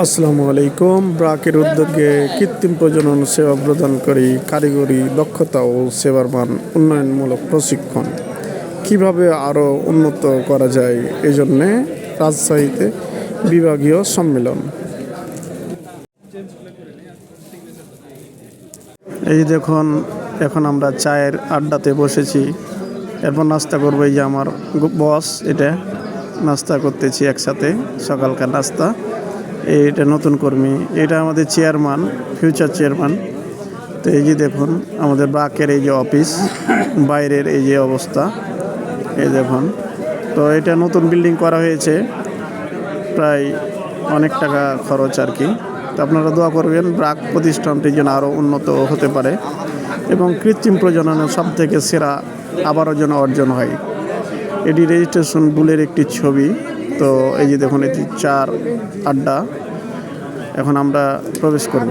আসসালামু আলাইকুম। ব্রাকের উদ্যোগে কৃত্রিম প্রজনন সেবা প্রদানকারী কারিগরি দক্ষতা ও সেবার মান উন্নয়নমূলক প্রশিক্ষণ কিভাবে আরও উন্নত করা যায় এই জন্যে রাজশাহীতে বিভাগীয় সম্মেলন। এই দেখুন, এখন আমরা চায়ের আড্ডাতে বসেছি। এরপর নাস্তা করবো। এই যে আমার বস, এটা নাস্তা করতেছি একসাথে, সকালকার নাস্তা। এটা নতুন কর্মী, এটা আমাদের চেয়ারম্যান, ফিউচার চেয়ারম্যান। তো এই যে দেখুন আমাদের ব্রাকের এই যে অফিস, বাইরের এই যে অবস্থা, এই দেখুন। তো এটা নতুন বিল্ডিং করা হয়েছে, প্রায় অনেক টাকা খরচ আর কি। তো আপনারা দোয়া করবেন ব্রাক প্রতিষ্ঠানটি যেন আরও উন্নত হতে পারে এবং কৃত্রিম প্রজননের সব থেকে সেরা আবারও যেন অর্জন হয়। এটি রেজিস্ট্রেশন বুলের একটি ছবি। তো এই যে দেখুন, এটি চার আড্ডা। এখন আমরা প্রবেশ করব।